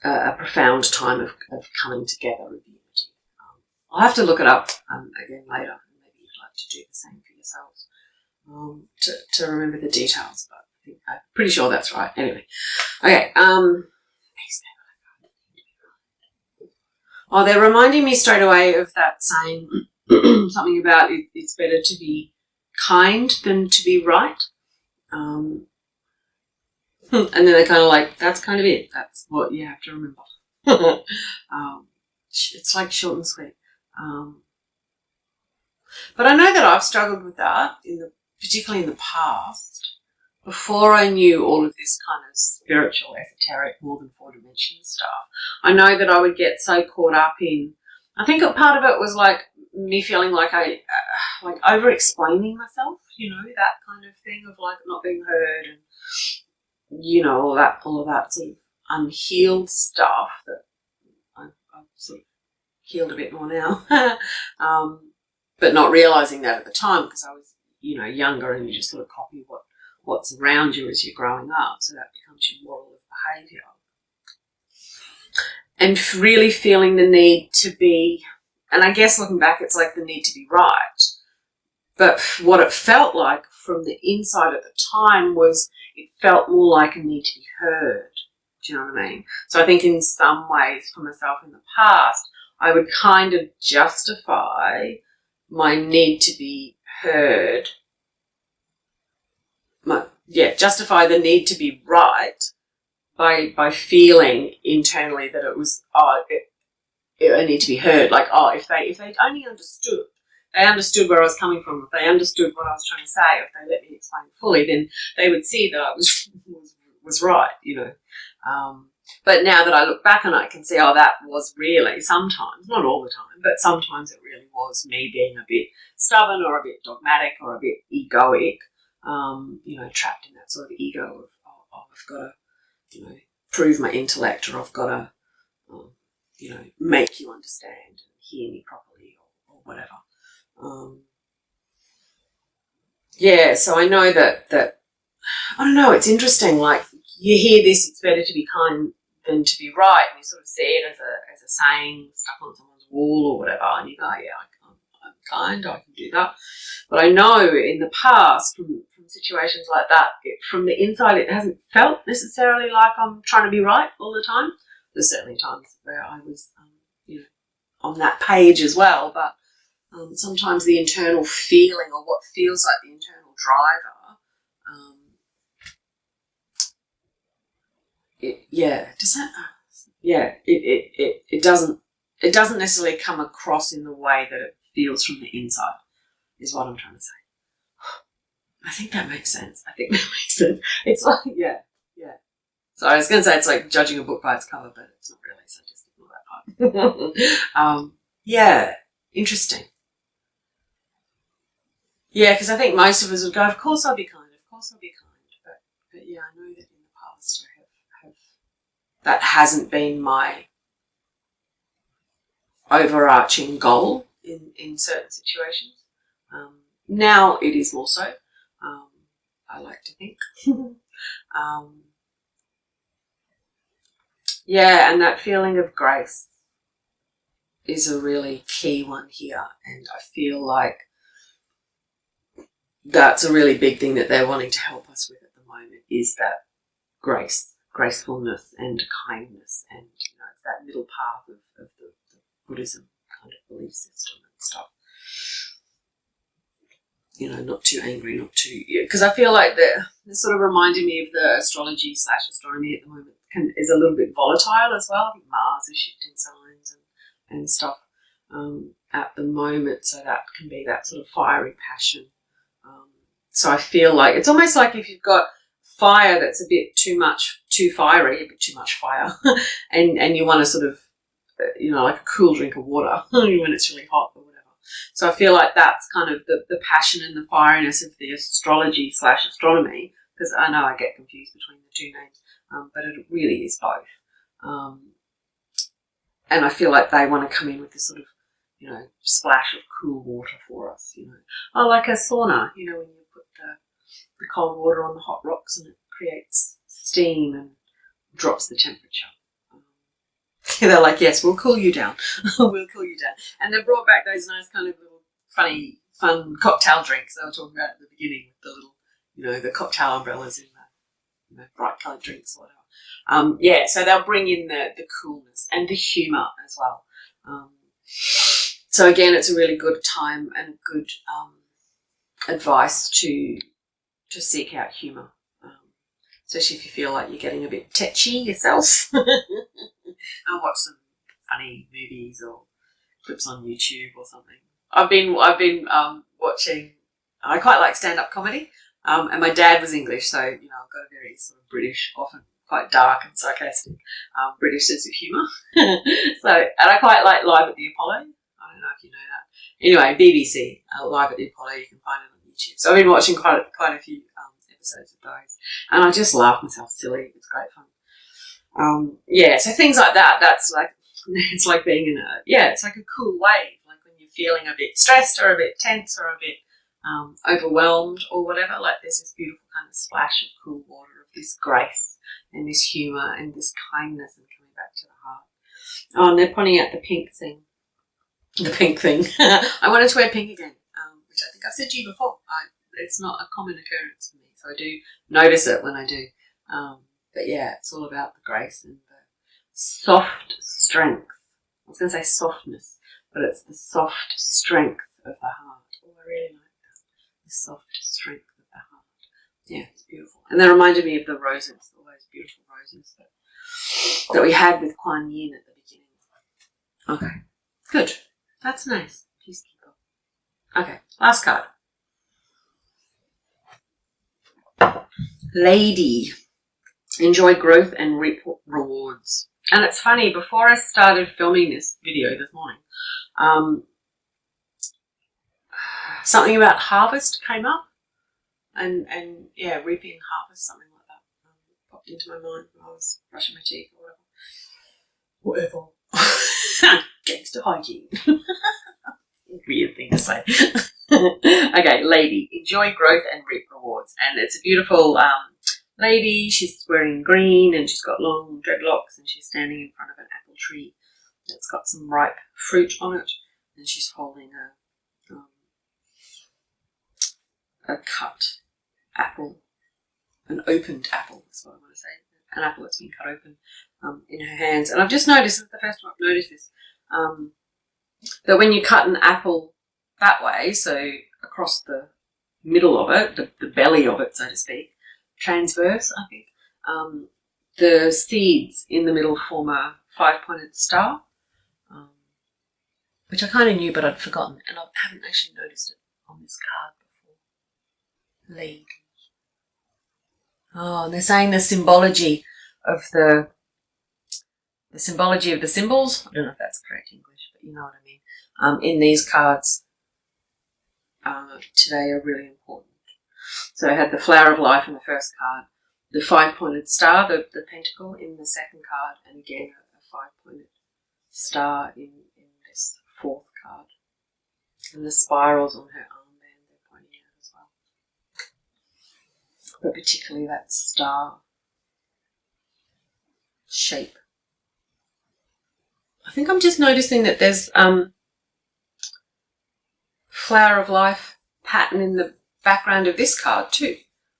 a profound time of coming together with unity. I'll have to look it up again later. Maybe you'd like to do the same for yourselves to remember the details, but I'm pretty sure that's right. Anyway, okay. Oh, they're reminding me straight away of that saying something about it's better to be kind than to be right. And then they're kind of like, that's kind of it. That's what you have to remember. It's like short and sweet. But I know that I've struggled with that, particularly in the past, before I knew all of this kind of spiritual, esoteric, more than four-dimension stuff. I know that I would get so caught up in, I think part of it was like me feeling like like over-explaining myself, that kind of thing of like not being heard and, all of that sort of unhealed stuff that I've sort of healed a bit more now. But not realising that at the time because I was, younger, and you just sort of copy what's around you as you're growing up. So that becomes your model of behaviour. And really feeling the need to be, and I guess looking back, it's like the need to be right. But what it felt like from the inside at the time was it felt more like a need to be heard. Do you know what I mean? So I think in some ways for myself in the past, I would kind of justify my need to be heard. Justify the need to be right by feeling internally that it was, I need to be heard. Like, if they only understood where I was coming from, if they understood what I was trying to say, if they let me explain it fully, then they would see that I was right, But now that I look back on it, I can see, that was really sometimes, not all the time, but sometimes it really was me being a bit stubborn or a bit dogmatic or a bit egoic, trapped in that sort of ego of, I've got to, prove my intellect, or I've got to, make you understand and hear me properly or whatever. So I know that I don't know, it's interesting, like you hear this, it's better to be kind than to be right, and you sort of see it as a saying stuck on someone's wall or whatever, and you go, I'm kind, I can do that. But I know in the past from situations like that, from the inside it hasn't felt necessarily like I'm trying to be right all the time. There's certainly times where I was on that page as well, but sometimes the internal feeling, or what feels like the internal driver, it doesn't necessarily come across in the way that it feels from the inside, is what I'm trying to say. I think that makes sense. It's like, yeah. So I was going to say it's like judging a book by its cover, but it's not really, so just ignore that part. Interesting. Yeah, because I think most of us would go, of course I'll be kind, But yeah, I know that in the past I have that hasn't been my overarching goal in certain situations. Now it is more so. I like to think. And that feeling of grace is a really key one here, and I feel like that's a really big thing that they're wanting to help us with at the moment, is that gracefulness and kindness, and it's that middle path of the Buddhism kind of belief system and stuff. Not too angry, not too, because I feel like they're sort of reminding me of the astrology/astronomy at the moment is a little bit volatile as well. I think Mars is shifting signs and stuff at the moment, so that can be that sort of fiery passion. So I feel like it's almost like if you've got fire that's a bit too fiery, a bit too much fire, and you want to sort of, like a cool drink of water when it's really hot or whatever. So I feel like that's kind of the passion and the fieriness of the astrology/astronomy, because I know I get confused between the two names, but it really is both. And I feel like they want to come in with this sort of, splash of cool water for us, like a sauna, when you put the cold water on the hot rocks and it creates steam and drops the temperature. They're like, yes, we'll cool you down. We'll cool you down. And they brought back those nice kind of little fun cocktail drinks they were talking about at the beginning with the little, the cocktail umbrellas in the bright coloured drinks or whatever. Yeah, so they'll bring in the coolness and the humour as well. So again, it's a really good time and a good advice to seek out humour, especially if you feel like you're getting a bit tetchy yourself. I'll watch some funny movies or clips on YouTube or something. I've been watching. I quite like stand-up comedy, and my dad was English, so I've got a very sort of British, often quite dark and sarcastic British sense of humour. And I quite like Live at the Apollo. I don't know if you know that. Anyway, BBC Live at the Apollo. You can find it on YouTube. So I've been watching quite a few episodes of those, and I just laugh myself silly. It's great fun. So things like that. That's like it's like being in it's like a cool wave. Like when you're feeling a bit stressed or a bit tense or a bit overwhelmed or whatever. Like there's this beautiful kind of splash of cool water, of this grace and this humour and this kindness and coming back to the heart. Oh, and they're pointing out the pink thing. The pink thing. I wanted to wear pink again, which I think I've said to you before. It's not a common occurrence for me, so I do notice it when I do. But yeah, it's all about the grace and the soft strength. I was going to say softness, but it's the soft strength of the heart. Oh, I really like that. The soft strength of the heart. Yeah, it's beautiful. And that reminded me of the roses, all those beautiful roses that we had with Quan Yin at the beginning. Okay, good. That's nice. Peacekeeper. Okay, last card. Lady. Enjoy growth and reap rewards. And it's funny, before I started filming this video this morning, something about harvest came up. And reaping harvest, something like that, popped into my mind when I was brushing my teeth or whatever. Gangster hygiene. Weird thing to say. Okay, lady. Enjoy growth and reap rewards. And it's a beautiful lady. She's wearing green and she's got long dreadlocks and she's standing in front of an apple tree that's got some ripe fruit on it, and she's holding a cut apple, an opened apple, that's what I want to say, an apple that's been cut open in her hands. And I've just noticed, this is the first time I've noticed this, that when you cut an apple that way, so across the middle of it, the belly of it, so to speak, transverse, I think, the seeds in the middle form a 5-pointed star, which I kind of knew but I'd forgotten, and I haven't actually noticed it on this card before. Lady. Oh, and they're saying the symbology of the symbols. I don't know if that's correct English, but you know what I mean. In these cards today are really important. So I had the flower of life in the first card, the 5-pointed star, the pentacle in the second card, and again a 5-pointed star in this fourth card. And the spirals on her armband they're pointing out as well. But particularly that star shape. I think I'm just noticing that there's flower of life pattern in the background of this card too.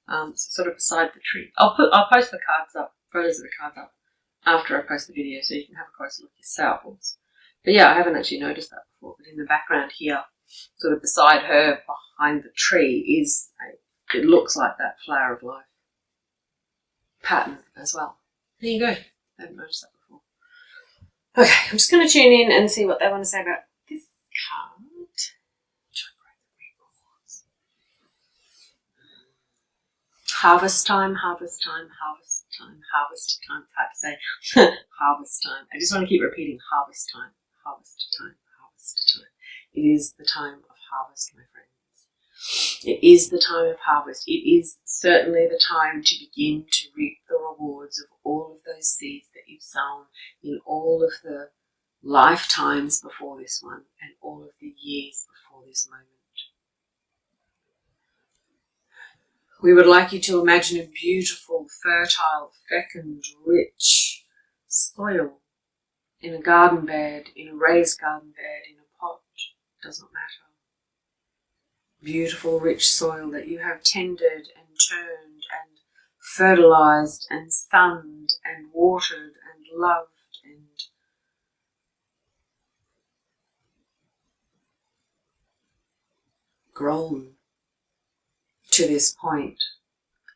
So sort of beside the tree. I'll post the cards up, photos of the cards up, after I post the video so you can have a closer look yourselves. But yeah, I haven't actually noticed that before, but in the background here, sort of beside her, behind the tree, it looks like that flower of life pattern as well. There you go. I haven't noticed that before. Okay, I'm just going to tune in and see what they want to say about this card. Harvest time, harvest time, harvest time, harvest time. It's hard to say. Harvest time. I just want to keep repeating harvest time, harvest time, harvest time. It is the time of harvest, my friends. It is the time of harvest. It is certainly the time to begin to reap the rewards of all of those seeds that you've sown in all of the lifetimes before this one and all of the years before this moment. We would like you to imagine a beautiful, fertile, fecund, rich soil in a garden bed, in a raised garden bed, in a pot, does not matter. Beautiful, rich soil that you have tended and turned and fertilized and sunned and watered and loved and grown to this point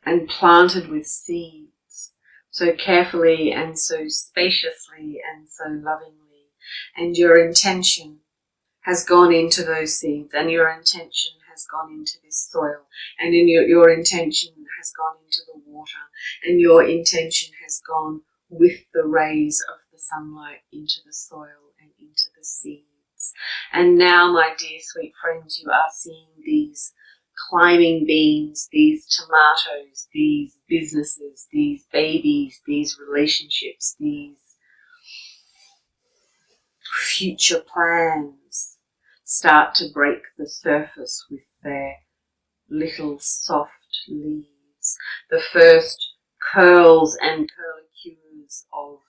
and planted with seeds so carefully and so spaciously and so lovingly, and your intention has gone into those seeds, and your intention has gone into this soil, and in your intention has gone into the water, and your intention has gone with the rays of the sunlight into the soil and into the seeds. And now, my dear sweet friends, you are seeing these climbing beans, these tomatoes, these businesses, these babies, these relationships, these future plans start to break the surface with their little soft leaves. The first curls and curlicures of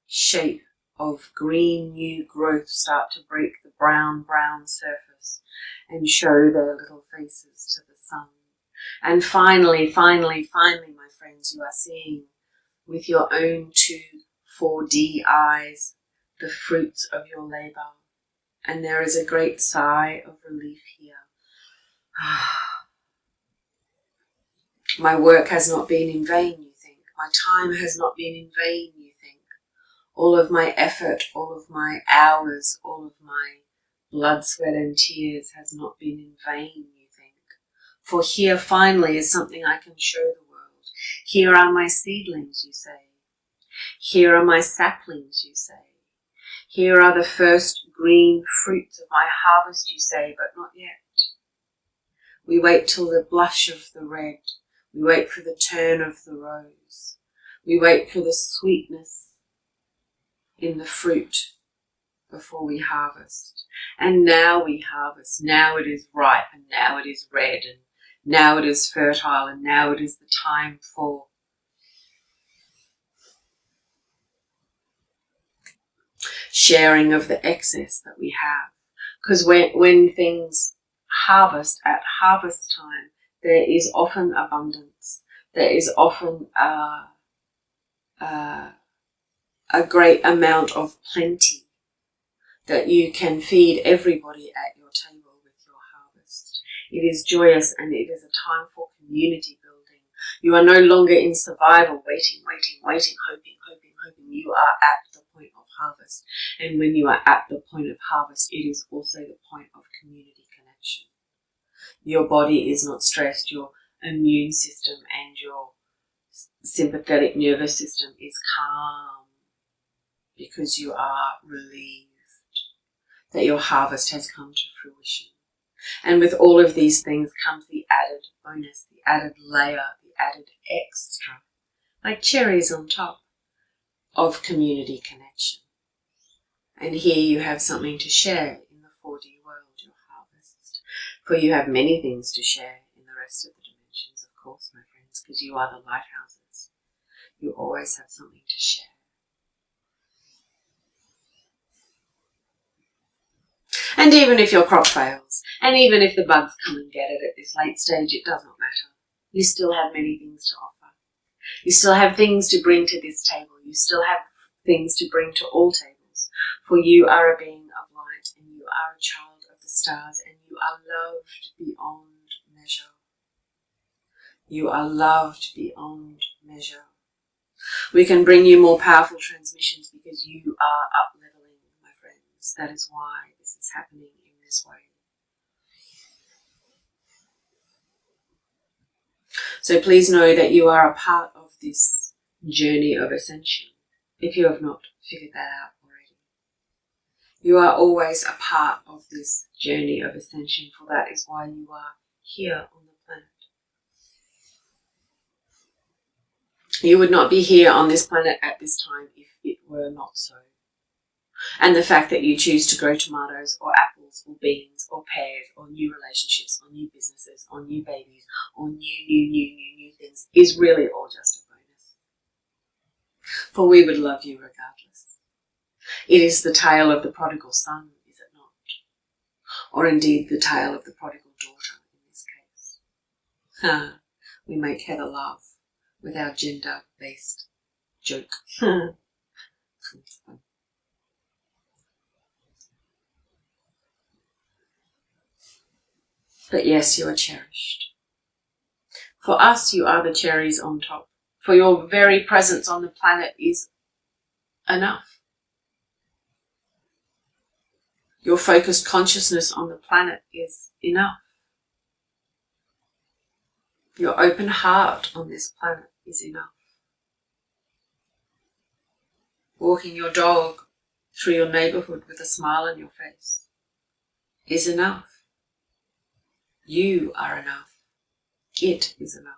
shape of green new growth start to break the brown surface and show their little faces to the sun. And finally, my friends, you are seeing with your own 4D eyes the fruits of your labor. And there is a great sigh of relief here. My work has not been in vain, you think. My time has not been in vain, you think. All of my effort, all of my hours, all of my blood, sweat and tears has not been in vain, you think. For here finally is something I can show the world. Here are my seedlings, you say. Here are my saplings, you say. Here are the first green fruits of my harvest, you say, but not yet. We wait till the blush of the red. We wait for the turn of the rose. We wait for the sweetness in the fruit before we harvest. And now we harvest. Now it is ripe, and now it is red, and now it is fertile, and now it is the time for sharing of the excess that we have. Because when things harvest at harvest time, there is often abundance. There is often a great amount of plenty that you can feed everybody at your table with your harvest. It is joyous, and it is a time for community building. You are no longer in survival, waiting, hoping. You are at the point of harvest. And when you are at the point of harvest, it is also the point of community connection. Your body is not stressed. Your immune system and your sympathetic nervous system is calm because you are relieved that your harvest has come to fruition. And with all of these things comes the added bonus, the added layer, the added extra, like cherries on top of community connection. And here you have something to share in the 4D world, your harvest. For you have many things to share in the rest of the dimensions, of course, my friends, because you are the lighthouses. You always have something to share. And even if your crop fails, and even if the bugs come and get it at this late stage, it does not matter. You still have many things to offer. You still have things to bring to this table. You still have things to bring to all tables. For you are a being of light, and you are a child of the stars, and you are loved beyond measure. You are loved beyond measure. We can bring you more powerful transmissions because you are up-leveling, my friends. That is why this is happening in this way. So please know that you are a part of this journey of ascension, if you have not figured that out already. You are always a part of this journey of ascension, for that is why you are here on the planet. You would not be here on this planet at this time if it were not so. And the fact that you choose to grow tomatoes or apples or beans or pears or new relationships or new businesses or new babies or new things is really all just a bonus. For we would love you regardless. It is the tale of the prodigal son, is it not? Or indeed the tale of the prodigal daughter in this case. We make Heather laugh with our gender-based joke. But yes, you are cherished. For us, you are the cherries on top. For your very presence on the planet is enough. Your focused consciousness on the planet is enough. Your open heart on this planet is enough. Walking your dog through your neighbourhood with a smile on your face is enough. You are enough. It is enough.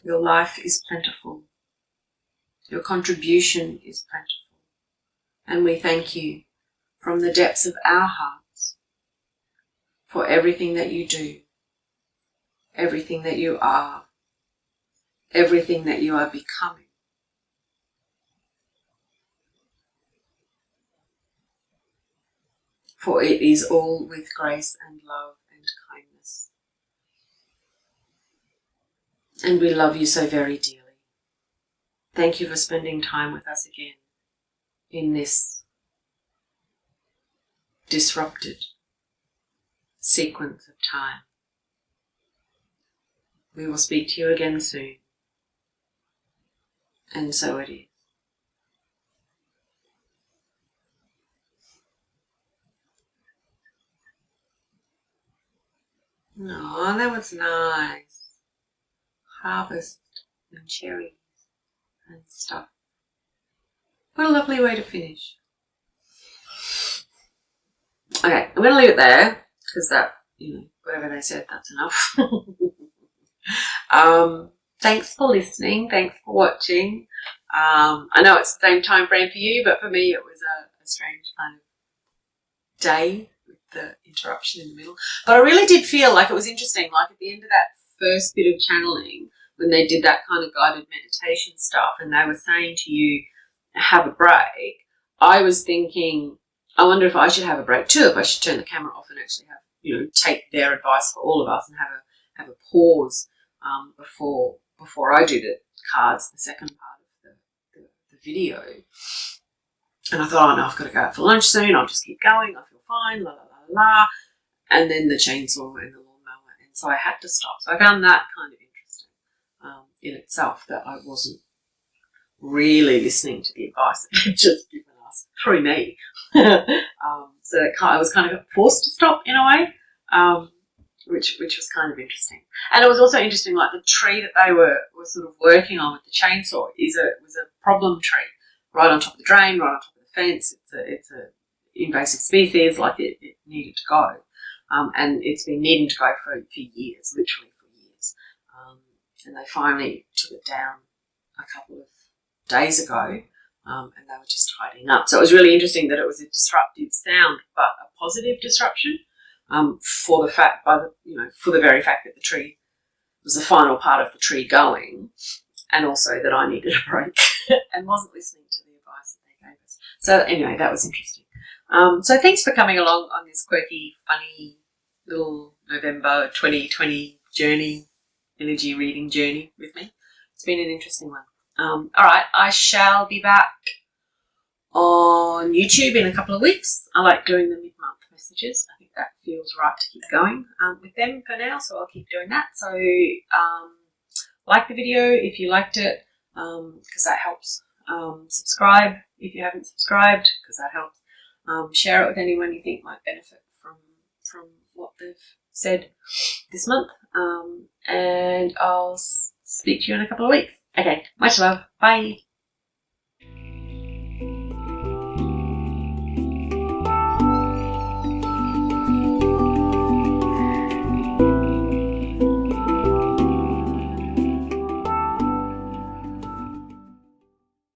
Your life is plentiful. Your contribution is plentiful. And we thank you from the depths of our hearts for everything that you do, everything that you are, everything that you are becoming. For it is all with grace and love and kindness. And we love you so very dearly. Thank you for spending time with us again in this disrupted sequence of time. We will speak to you again soon. And so it is. Oh, that was nice. Harvest and cherries and stuff. What a lovely way to finish. Okay, I'm going to leave it there because that, whatever they said, that's enough. Thanks for listening. Thanks for watching. I know it's the same time frame for you, but for me it was a strange kind of day with the interruption in the middle. But I really did feel like it was interesting, like at the end of that first bit of channeling, when they did that kind of guided meditation stuff and they were saying to you, have a break, I was thinking, I wonder if I should have a break too, if I should turn the camera off and actually have, take their advice for all of us and have a pause before I do the cards, the second part of the video. And I thought, oh no, I've got to go out for lunch soon, I'll just keep going, I feel fine, la la la la. And then the chainsaw and the lawnmower, and so I had to stop. So I found that kind of interesting in itself, that I wasn't really listening to the advice that had just given us through me. So I was kind of forced to stop in a way, which was kind of interesting. And it was also interesting, like the tree that they were sort of working on with the chainsaw was a problem tree, right on top of the drain, right on top of the fence. It's a invasive species, like it needed to go. And it's been needing to go for years, literally for years. And they finally took it down a couple of days ago, and they were just tidying up. So it was really interesting that it was a disruptive sound, but a positive disruption, for the very fact that the tree was the final part of the tree going, and also that I needed a break and wasn't listening to the advice that they gave us. So anyway, that was interesting. So thanks for coming along on this quirky, funny little November 2020 energy reading journey with me. It's been an interesting one. All right, I shall be back on YouTube in a couple of weeks. I like doing the mid-month messages. I think that feels right to keep going with them for now, so I'll keep doing that. So like the video if you liked it, because that helps. Subscribe if you haven't subscribed, because that helps. Share it with anyone you think might benefit from what they've said this month. And I'll speak to you in a couple of weeks. Okay, much love. Bye.